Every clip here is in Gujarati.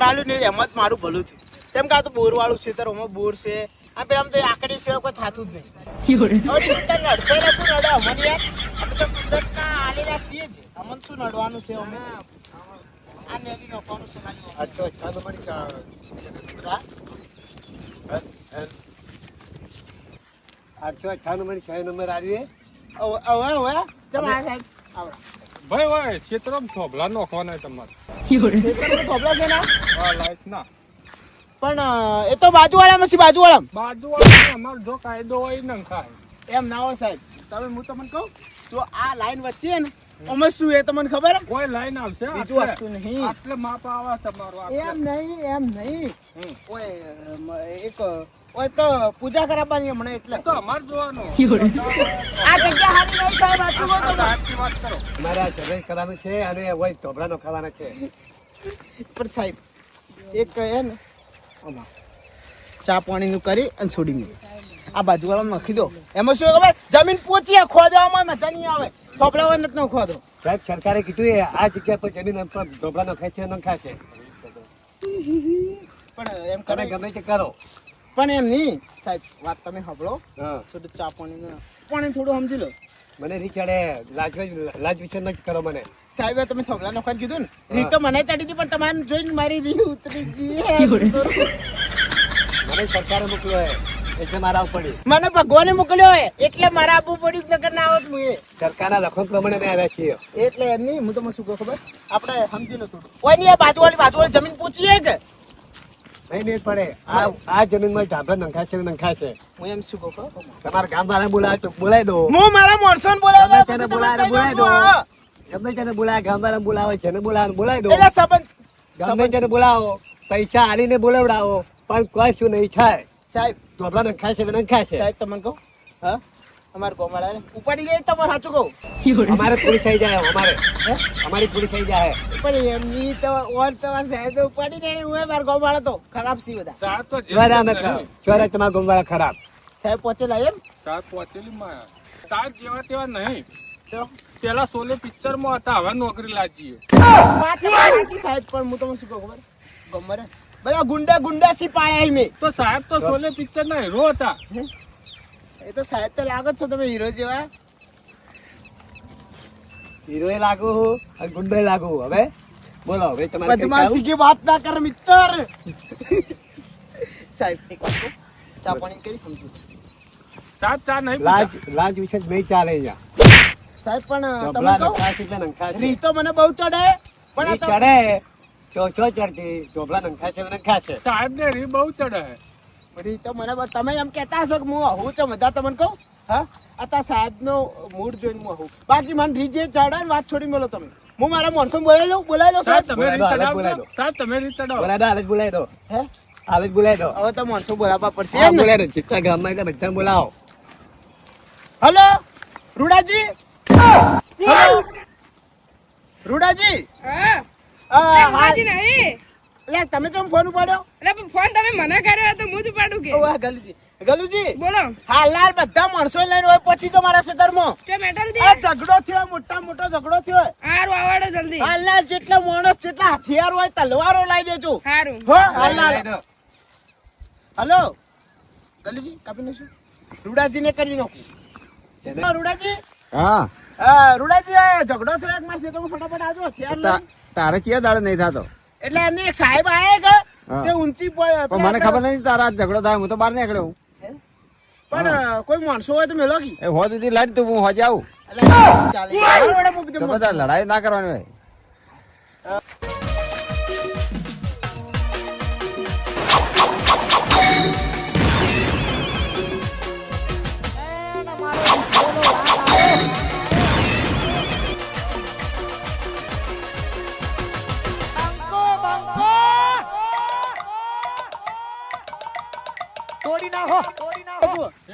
આલ્યું ને એમ જ મારું ભલું થયું. જેમ કે આ તો બોર વાળું ખેતર, ઓમાં બોર છે, આ પેલા તો આકડી સિવાય કોઈ થાતું જ નહીં. હવે નડશે ને શું નડે અમને યાર? અમે તો કુદરતના આલેલા છીએ જ, અમને શું નડવાનું છે? અમે આ નેદી નોખવાનું છે ખાલી. 858 નંબર 6 નંબર આવી. હવે ચમ આ સાહેબ આવડા ભાઈ ભાઈ ક્ષેત્રમાં થોભલા નોખવાના તમારે. ખેતરમાં થોભલા છે ને? હા લાઈટ ના પણ એ તો બાજુવાળામાં છે, બાજુવાળામાં. બાજુ અમારો જો કાયદો હોય નંખાય. એમ ના હોય સાહેબ. તમે હું તમને કહું તો આ લાઈન વચ્ચે ને અમે શું એ તમને ખબર હે? કોઈ લાઈન આવશે બીજું વસ્તુ નહીં. આટલે માપ આવે તમારું એમ નહીં ઓય એક ઓય તો પૂજા કરાવવાની હમણાં એટલે તો અમારે જોવાનું. આ જગ્યા હારી નહીં સાહેબ, સાચું કહો તો. સાચી વાત કરો. અમારે આ ચઢાઈ કરવાનું છે અને હોય ઢોબળાનો ખાવાના છે. પણ સાહેબ એક કહે ને આમાં ચા પાણીનું કરી અને છોડી મૂકે. આ બાજુવાળામાં નાખી દો. એમાં શું ખબર, જમીન પોચી ખોદવામાં મજા નહીં આવે. થોપડા નથી ન ખોદો. સાહેબ સરકારે કીધું એ આ જગ્યા પર જમીન પર ઢોબળાનો ખાય છે નંખાશે. પણ એમ તમે કરે ગમે તે કરો. પણ એમ નહીં સાહેબ, વાત તમે સાંભળો. હા થોડું ચા પાણી થોડું સમજી લો. મને નહીં ચડે. લાજ વિશે ન કરો મને. સાહેબ તમે થોભલા નોખાને કીધું ને, રીત તો મને ચડી હતી પણ તમારે જોઈને મારી રી ઉતરી ગઈ. મને સરકારે મોકલ્યો એટલે મારા આવું પડ્યું. મને ભગવાને મોકલ્યો હોય એટલે મારે આપવું પડ્યું, નગર ના આવત હું એ. સરકારના લખન પ્રમાણે મેં આવ્યા છીએ. એટલે એમ નહીં, હું તમને શું કહું ખબર, આપણે સમજી લો થોડું. કોઈ નહીં, બાજુવાળી જમીન પૂછીએ કે નહીં નહીં પડે. આ જમીનમાં ઢાબા નંખાશે. હું એમ શું કહું ખબર, તમારા ગામ વાળા બોલાવે તો બોલાવી દો. હું મારા મોણસોને બોલાવ્યો, ગમે તેને બોલાવી દો. ગમે તેને બોલાવે, ગામ વાળા બોલાવે છે બોલાવી દો. એટલે સંબંધ ગમે તેને બોલાવો, પૈસા આલીને બોલાવડાવો, પણ કોઈ શું નહીં થાય. સાહેબ ઢોબળા નંખાશે. સાહેબ તમને કહું, હા અમારે ગોમાળા ઉપાડી ગઈ તમારે સાચું કહું. અમારે પૂરી થઈ જાય. અમારી પૂરી થઈ જાય. પણ એમની તો ઓર તમારે સાહેબ ઉપાડી ગઈ. હું મારા ગોમાળા તો ખરાબ સી બધા સાત તો ચોરા તમારા ગોમવાળા ખરાબ. સાહેબ પહોંચેલા એમ સાત પહોંચેલી માં સાત જેવા તેવા નહીં. તો પેલા સોલે પિક્ચર માં હતા, હવે નોકરી લાગીએ. સાચી સાહેબ. પણ હું તમને શું કહું ખબર, ગમરે બધા ગુંડા સી પાડ્યા મેં. તો સાહેબ તો સોલે પિક્ચર ના હીરો હતા. એ તો સાહેબ તો લાગો છો તમે હીરો જેવા. હીરોએ લાગુ અને ગુંડોએ લાગુ. હવે બોલો, હવે તમારે કંઈ બદમાશી કહું? की बात ना कर मित्र. साहब एक बात को चा पानी કરી સમજુ. સાત ચા નહીં લાજ વિશે જ નહીં ચાલે અહીંયા. સાહેબ પણ તમે ઢોબળા કહો નંખાશે એટલે નંખાશે. રી તો મને બહુ ચડે પણ ઈ ચડે તો શું ચડતી? ઢોબળા નંખાશે. સાહેબ ને રી બહુ ચડે. રી તો મને તમે એમ કહેતા હશો કે હું આવું છું બધા તમને કહું. હા આ સાહેબ નો મૂડ જોઈને હું આવું. બાકી મને રી જે ચડે ને વાત છોડી મેલો તમે. હું મારા માણસો બોલાવી લો સાહેબ સાહેબ. તમે રી બોલાવી દો, ચડાવો. બોલાવી દો. સાહેબ તમે રી ચડાવો. બોલાવી દો. હે હાલ જ બોલાવી દો. હવે તો માણસો બોલાવવા પડશે હા, એમ ને? બોલાવી દો. જેટલા ગામમાં એટલે બધાને બોલાવો. હેલો રૂડાજી. હેલો રૂડાજી. હા હાલ. નહીં એટલે તમે કેમ ફોન ઉપાડ્યો? એટલે ફોન તમે મને કર્યો તો હું જ ઉપાડું કે ઓહ ગલુજી બોલો હાલ બધા માણસો લઈને હોય પછી તો મારા ખેતરમાં કે મેટલ આ ઝઘડો થયો, મોટો ઝઘડો થયો. હારું આવડો જલ્દી હાલના જેટલા માણસ જેટલા હથિયાર હોય તલવારો લાવી દેજો. હારું હો હાલના બોલાવી દો. હલો ગલુજી કાપી નાખશું. રૂડાજીને કરી નાખું. જેને- હા, રૂડાજી. હા રૂડાજી આ ઝઘડો થયો એક મારા ખેતરમાં, ફટાફટ આવજો હથિયાર લઈને. તારે ચિયા દાડે નહીં થતો. એટલે એમને એક સાહેબ આયા કે હા. તે ઊંચી પણ મને ખબર નથી તારા આજ ઝઘડો થાય. હું તો બહાર નીકળ્યો. પણ કોઈ માણસો હોય તો મેલો કી. એ હોદ સુધી લાડ તું હું હોજ આવું એટલે ચાલે મારા વડે હું તો બીજો બધા લડાઈ ના કરવાની હોય.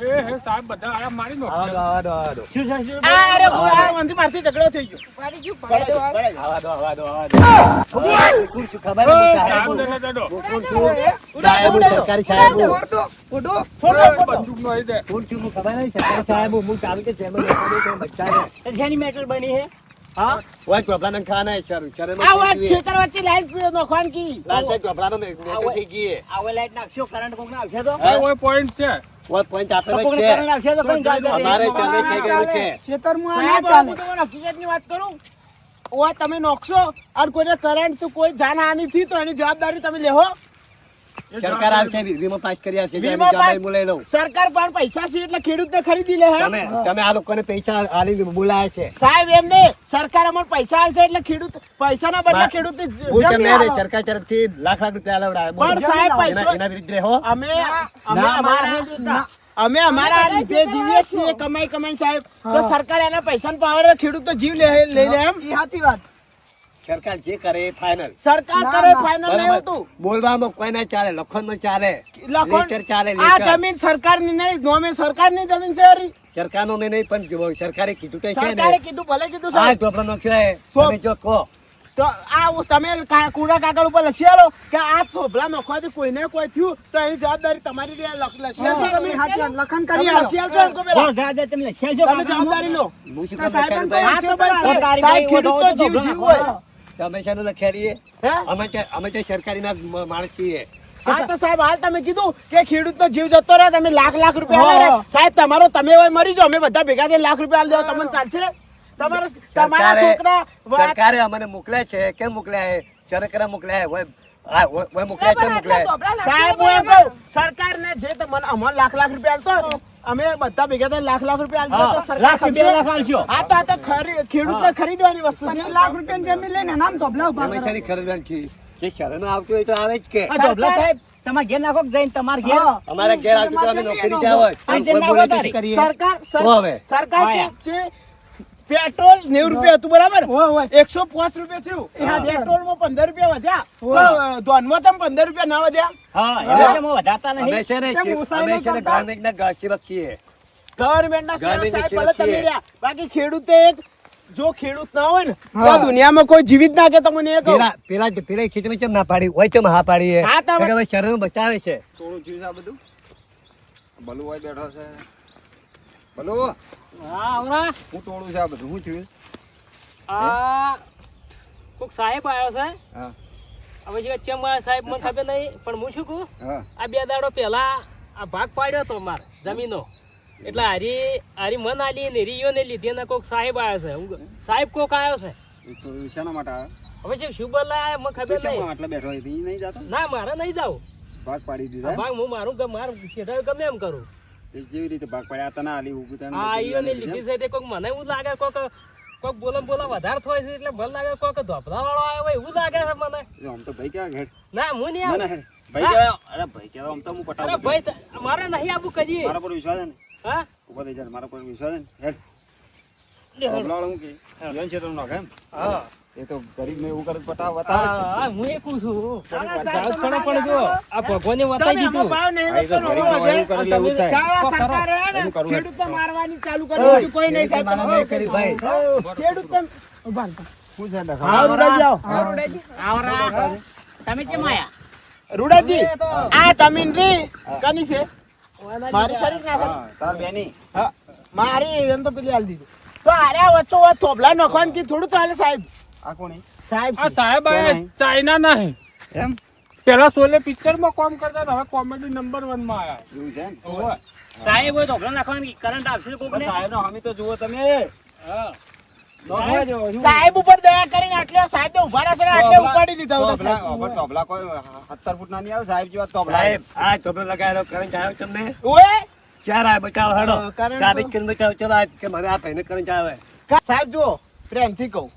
હે સાહેબ બધા આયા મારી નો. આવા દો. અરે હું મારથી ઝઘડો થઈ ગયો. પાડી ગયું પડાઈ દો, પડાઈ દો. આવા દો. કોણ છું ખબર નથી? સાહેબ ને દડો. કોણ છું? સાહેબ, સરકારી સાહેબ. છોડો. બંદૂક નો દે. કોણ છું? હું ખબર નથી. સરકારી સાહેબ. હું ચાલુ કે જેમ બચ્ચા ને જેની મેટર બની હે હા ઓય ચોપડાને ખાના છે શરમ શરમ આ વાત ખેતર વચ્ચે લાઈટ નોખવાન કી લાલતે ચોપડાનો ને થઈ ગઈ આવો લાઈટ નાખશો કરંટ કોક ના આવશે તો એ ઓય પોઈન્ટ છે ઓય પોઈન્ટ આપેલો કોકને છે કરંટ આવશે તો કઈ ગાડી અમારે ચાલે થઈ ગયું છે ખેતરમાં ના ચાલે હું તમને હકીકતની વાત કરું ઓય તમે નોખશો અને કોઈને કરંટ તો કોઈ જાનહાનિ થી તો એની જવાબદારી તમે લેહો સરકાર આવશે વીમો પાસ કર્યા છે વીમો એની જવાબદારી પાસ- હું લઈ લઉં સરકાર પણ પૈસા છે એટલે ખેડૂતને ખરીદી લે હે તમે આ લોકોને પૈસા આલી બોલાયા છે સાહેબ એમને સરકાર અમને પૈસા આલશે એટલે ખેડૂત પૈસાના બદલે ખેડૂતને હું જમીન તમને આપે. સરકાર તરફથી લાખ રૂપિયા આલાવડાવે પણ સાહેબ પૈસો એના વિરુદ્ધ રહો અમે અમે અમારા લીધે જીવીએ છીએ કમાઈ સાહેબ તો સરકાર એના પૈસા પાવર ખેડૂત તો જીવ લઈ લે એમ સાચી વાત સરકાર જે કરે એ ફાઇનલ સરકાર કરે ફાઇનલ નહીં હોતું બોલવામાં કોઈ ના ચાલે લખનમાં ચાલે લખો લેટર ચાલે આ લેટર. જમીન સરકારની નહીં નોમે સરકારની જમીન છે હરી. સરકારનો નહીં પણ જો સરકારે કીધું તો છે સરકારે ને કીધું ભલે કીધું આ સાહેબ ચોપડાનો છે તો- તમે જો કહો તો આ તમે કુડા કાગળ ઉપર લખી આલો કે આ થોભલા નોખવાથી કોઈને કોઈ થયું તો એની જવાબદારી તમારી લખી આલશો તમે લખન કરી આલશો એમ કહો પેલા. તમે લખ્યા છો તમે જવાબદારી લો હું શું તો કામ સાહેબ લખાયું ભાઈ? હા તો ભાઈ, તો તારી સાહેબ ભાઈ ખેડૂત તો જીવ જીવ હોય તમે શાનું લખ્યા રહીએ? હે અમે તો સરકારીના માણસ છીએ હા તો સાહેબ હાલ તમે કીધું કે ખેડૂત નો જીવ જતો રહે તમે લાખ રૂપિયા આલે. સાહેબ તમારો તમે હોય મરી જાઓ અમે બધા ભેગા થઈને લાખ રૂપિયા આલી દેવા તમને ચાલશે તમારા છોકરા સરકારે અમને મોકલ્યા છે કેમ મોકલ્યા છે સરકારે મોકલ્યા છે. ઓય મોકલ્યા કેમ મોકલ્યા સાહેબ હું એમ કહું સરકારને જે તમને અમને લાખ રૂપિયા આલતો અમે બધા ભેગા થઈને લાખ રૂપિયા આલી દેવા તો સરકાર લાખ ખમશે? 2 લાખ આલશો. હા તો આ તો ખેડૂતને ખરીદવાની વસ્તુ છે. લાખ રૂપિયાની જમીન લઈને નામ ધોબલા ઉભા અમે કરો. શાની ખરીદવાની છે જે શરમ આવતું હોય તો આવે જ કે આ ઢોબલા સાહેબ તમારે ઘેર નાખો કે જઈને તમારે ઘેર હા. અમારા ઘેર આવતું તો અમે નોકરી જાવ હોય આ કોઈ જેના બોલે તો વધારે. શું કરીએ? સરકાર તો હવે. સરકાર હા. કે છે પેટ્રોલ 90 રૂપિયા હતું બરાબર 105 રૂપિયા થયું પેટ્રોલ માં 15 રૂપિયા વધ્યા તો ધોનમાં તમે 15 રૂપિયા ના વધ્યા હા એટલે કેમ વધારતા અમે નહીં છે ને કેમ ઉસાઈને અમે છે ને કરતા? ગાંધીના ગાસીવક છીએ ગવર્મેન્ટના ગાંધીની સાહેબ સેવા ભલે તમે છીએ. રહ્યા. બાકી ખેડૂતે એક જો ખેડૂત ના હોય ને તો દુનિયામાં કોઈ જીવિત ના કે તમને એ કહું પેલા ખેતરમાં કેમ ના પાડી હોય કેમ હા પાડી એ? હા, તમે- કારણ કે હવે શરમ બચાવે છે થોડું થયું છે આ બધું બલુ હોય બેઠો છે બલુ હા આવરા હું તોડું છે આ બધું શું થયું આ કોક સાહેબ આવ્યો છે હા હવે જે ચેમ આવ્યો સાહેબ મને ખબર નહીં પણ હું શું કહું હા આ 2 દાડો પહેલા આ ભાગ પાડ્યો તો માર જમીનો એટલે હારી મન આલી ને રીયો ને લીધી ને કોક સાહેબ આવ્યો છે સાહેબ કોક આવ્યો છે એ તો શાના માટે આવે હવે શું બોલાય મને ખબર નહીં આટલા બેઠો હોય નહીં જતો ના મારે નહીં જાવ ભાગ પાડી આ દીધા ભાગ હું મારું ખેતર ગમે એમ કરું એ જેવી રીતે ભાગ પાડ્યા તને આલી ઉભું તને આ ઈયો ને લીધી છે તે કોક મને એવું લાગે કોક બોલા વધારે થાય છે એટલે મને લાગે કોક ધોપલા વાળો આવ્યો હોય એવું લાગે છે મને આમ તો ભાઈ કેવા ઘેર ના હું નહીં ના આવું. ના ભાઈ કેવા અરે ભાઈ કેવા આમ તો હું અરે પટાવું ભાઈ મારે નહીં આવું કદી મારા પર વિશ્વાસ છે ને હા ઉભો થઈ જાય મારા પર વિશ્વાસ છે ને હેડ લે હેડ. અબલાળ હું કે જીવન ક્ષેત્ર નાખ એમ હા એ તો ગરીબ ને એવું કરે બતાવે બતાવે હા, હું એ કહું છું. સાહેબ, જાવ તમે થોડો પણ જો, આ ભગવાને તમે બતાવી આમાં દીધું. ભાવ નહીં આ એ તો તો ગરીબ વધે. એવું કરે એટલે એવું થાય ચાલો, સરકારે હે ને એનું કરવું હેડ. ખેડૂતને મારવાની ચાલુ કરી દીધું. કોઈ નહીં સાહેબ મારા નહીં કરી ભાઈ. ખેડૂત ઉભા રહો. શું છે હા, રૂડાજી આવો. તમે કેમ આયા રૂડાજી આ જમીન રી કની છે મારી ખરી ના ખરી? હા તાર બેની હા, મારી એમ તો પેલી હાલ દીધું તો આરે વચ્ચો વચ્ચ થોભલા નખવાનું કી થોડું ચાલે સાહેબ આ કોની સાહેબ આ સાહેબ આયા નહીં. ચાઇના નહીં એમ પેલા સોલે પિક્ચર માં કામ કરતા હતા હવે કોમેડી નંબર 1 માં આયા એવું છે એમ? ઓવે. સાહેબ હોય ઢોબલા નાખવાની કરંટ આવશે કોકને સાહેબ નો હામી તો જુઓ તમે હા. નોખવા જેવો શું? સાહેબ ઉપર દયા કરીને આટલે સાહેબ તો ઉભા રહેશે ને આટલે ઉપાડી લીધા હતા તોબલા, સાહેબ. અબર તોબલા કોઈ 17 ફૂટ ના નહીં આવે સાહેબ જેવા તોબલા સાહેબ આ ચોપડો લગાવેલો કરંટ આવ્યો તમને ઓએ ચાર આ બચાવો હેડો કરંટ સાબિત તો- કરીને બચાવો ચલો આજ કે મારે આ ભાઈને કરંટ આવે સાહેબ જુઓ પ્રેમથી કહું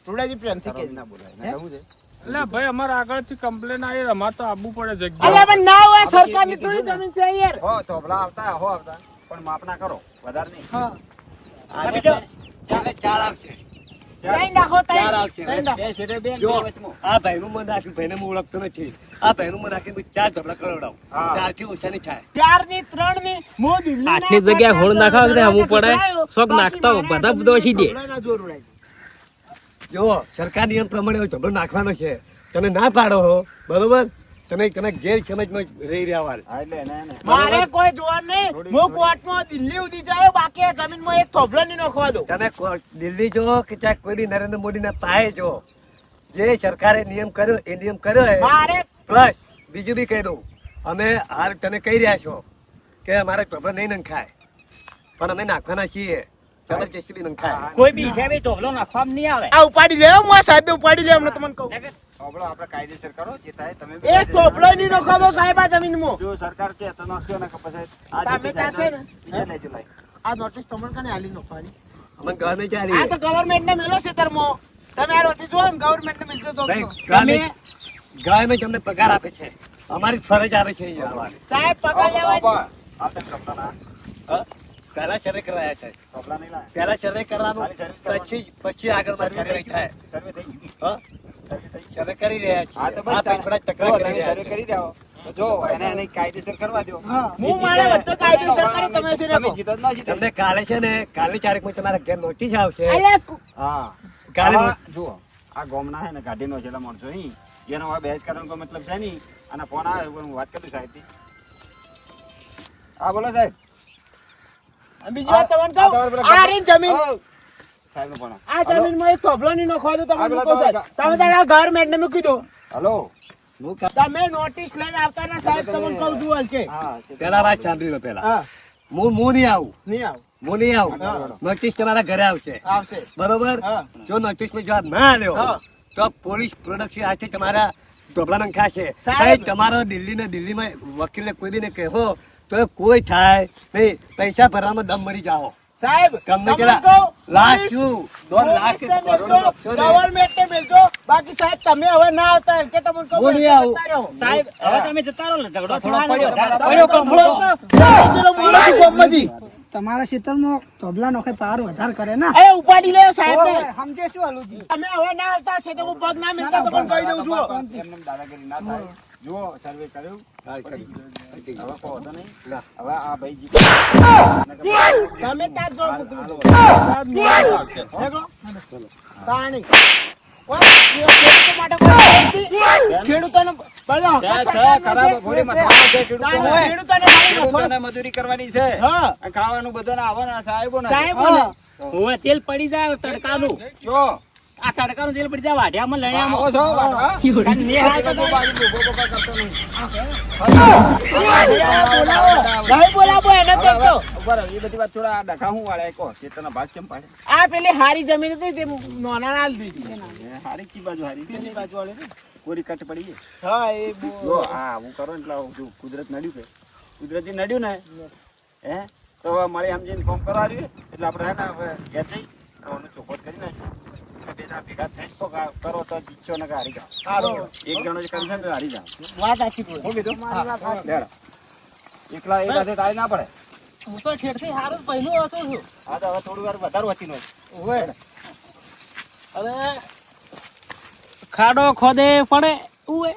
રૂડાજી પ્રેમથી કહે ના બોલાય ના કહું છે એટલે ભાઈ અમારે આગળથી કમ્પ્લેન આવી અમારે તો આવવું પડે જગ્યા અલ્યા પણ ના હોય સરકારની થોડી જમીન છે યાર હો તોબલા આવતા હો આવતા પણ માપ ના કરો વધારે નહીં હા આજે ચાર આવશે ત્રણ નાખો ચાર ત્રણ આવશે ત્રણ નાખો. બે છેડે બે જો બે વચમાં. આ ભાઈનું મન રાખ્યું ભાઈને હું ઓળખતો નથી આ ભાઈનું મન રાખ્યું ચાર ઢોબળા કરોડાવું હા. 4 થી ઓછા નહીં થાય ચાર ની ત્રણ ની મો દિલ્હી આટલી જગ્યાએ હોળ નાખાવ કે હમું પડે, શોખ નાખતા હોય, બધા દોષી દે. જો સરકાર નિયમ પ્રમાણે ઢોબળો નાખવાનો છે તમે ના પાડો હો બરોબર તમે ગેરસમજમાં રહી રહ્યા વાળ. હા, એટલે એને મારે કોઈ જોવાનું નહીં. હું કોર્ટમાં દિલ્હી સુધી જાય, બાકી આ જમીનમાં એક થોભલો નહીં નાખવા દઉં. તમે દિલ્હી જો કે ચાહે કોઈ બી નરેન્દ્ર મોદીના પાયે જો, જે સરકારે નિયમ કર્યો એ નિયમ કર્યો હે. મારે પ્લસ બીજું બી કહી દઉં, અમે હાલ તમે કહી રહ્યા છો કે અમારે ટોપલો નહીં નંખાય, પણ અમે નાખવાના છીએ જબરજસ્તી બી નંખાય. કોઈ બી હિસાબે ઢોકલો નાખવામાં નહીં આવે. આ ઉપાડી લે, હું સાહેબ ઉપાડી લે, હમણાં તમને કહું. થોભલો આપણે કાયદેસર કરો, જે થાય તમે એક થોભલો નહીં નાખવા દો સાહેબ આ જમીનમાં. જો સરકાર કે તો નાખશો ને કે પછી આ સામે જે થશે ને? બીજા લેજો લાઈ. આ નોટિસ તમને કને આલી નાખવાની? અમને ગવર્મેન્ટ આ ચાલી તો ગવર્મેન્ટને મેલો છે તરમો. તમે આ રોતી જો ને ગવર્મેન્ટને મિલજો તો ગવર્મેન્ટ અમને પગાર આપે છે, અમારી ફરજ આવે છે અહીંયા આવવાની. સાહેબ પગાર લેવાની. આ તો કપડા ના હા? પહેલા સર્વે કરાયા છે, કપડા નહીં લાય. પહેલા સર્વે કરવાનું, પછી આગળમાં કાર્યવાહી થાય. સર્વે થઈ ગયું. હા? સર્વે કરી રહ્યા છીએ. હા, તો બસ આ પછી થોડા તકરાર કરી રહ્યા સર્વે છે. કરી જાઓ. તો જો એને કાયદેસર કરવા દો. હું મારે બધું કાયદેસર કરી, તમે શું તમે રાખો? જીતો જ ના જીતો. તમને કાલે છે ને, કાલની તારીખમાં તમારા ઘેર નોટિસ આવશે. અલ્યા, હા, કાલે આવા જુઓ આ ગોમના હે ને ગાડીનો છેલ્લા માણસો નહીં, એનો હવે બહેસ કરવાનો કોઈ મતલબ છે નહીં. અને ફોન આવે હું વાત કરું સાહેબ થી. હા બોલો સાહેબ. બીજી વાત તમને કહું, આ રહી જમીન. સાહેબ નો ફોન. આ જમીનમાં એક થોભલો નહીં નાખવા દો, તમે આ પેલા મૂકો સાહેબ. તમે તારે આ ગવર્મેન્ટને મૂકી દો. હલો. હું કા- તમે નોટિસ લઈને આવતા ના સાહેબ, તમને કહું છું હાલ કે. હા પહેલા વાત સાંભળી લો પહેલા. હા, હું નહીં આવું, નહીં આવ. હું નહીં આવું. હા. નોટિસ તમારા ઘરે આવશે, આવશે. બરોબર? હા. જો નોટિસમાં જવાબ ના આવ્યો હા. તો પોલીસ પ્રોડક્શન હાથે તમારા ઢોકળા નંખાશે. સાહેબ. કઈ તમારો દિલ્હીમાં વકીલને કોઈ બીને કહો તો કોઈ થાય નહીં, પૈસા ભરવામાં દમ મરી જાઓ. સાહેબ, તમને તમને કેટલા કહું, લાખ શું 2 લાખ કે પોલીસને કરોડો મેલજો, લખશો ને. ગવર્મેન્ટને મેલજો. બાકી સાહેબ તમે હવે ના આવતા હોય કે તમને કહું હું નહીં આવું. જતા રહો. સાહેબ હવે તમે જતા રહો, ઝઘડો થવાનો પડ્યો. વધારે પડ્યો કફળો. ચલો મોરો શું કોમમાંથી? તમારા ક્ષેત્રમાં તબલા નોખે પાર વધારે કરે ને એ ઉપાડી લે સાહેબ. સમજે શું હાલુજી તમે હવે ના આવતા છે તો હું પગ ના મિલતા તો પણ કહી દઉં છું. એમને દાદાગીરી ના થાય. જુઓ સર્વે કર્યું. હવે કહો તો નહીં. હવે આ ભાઈ જીતો. તમે તાર જો સાહેબ મોરો આવશે. દેખો. તાણી. ઓય, ખેડૂતો માટે કોઈ નથી? ખેડૂતોને બધા હક સરકારનો છે. ખરાબ ઘોડી મથાળો છે તાણી, ખેડૂતોને. ખેડૂતોને ખાલી ખેડૂતોને નફો. મજૂરી કરવાની છે. હા. અને ખાવાનું બધાને આવવાના સાહેબો સાહેબોને. હવે તેલ પડી જાય તડકાનું, જો આ તડકાનું તેલ પડી જાય વાઢિયામાં આવો લણ્યામાં. છો વાટવા? નિહાળ આ બધું બાજુ ઉભો ઉભો કરતો નહીં. નહીં બોલાવો એને તો કહો. ઉભા રહો, એ બધી વાત થોડા આ ડખા હું વાળે કહો ચેતનના ભાગ કેમ પાડે? આ પેલી હારી જમીન હતી તે નોના ના દીધી. એ હારી ચી બાજુ હારી પેલી બાજુ વાળી ને કોરી કટ પડી છે. હા એ જો હા હું કરો એટલે આવું છું. કુદરત નડ્યું કે કુદરતી નડ્યું ને હે તો હવે મારે સમજીને ફોન કરવા આવ્યું એટલે આપણે હે ને હવે ઘેર જઈ અને ચોખવટ કરી નાખી. બે જણા ભેગા થઈને તો કરો તો જીતશો ને કે હારી જાઓ. સારું. એક જણો જે કરશે ને તો હારી જાઓ. વાત સાચી બોલી. હું કીધું લેડો. એકલા એક હાથે તાળી ના પડે. હું તો ખેડથી સારું જ પહેલું હતું છું. હા તો હવે થોડું વાર વધારે વચીનો હોય. હવે ખાડો ખોદે પડે ઉએ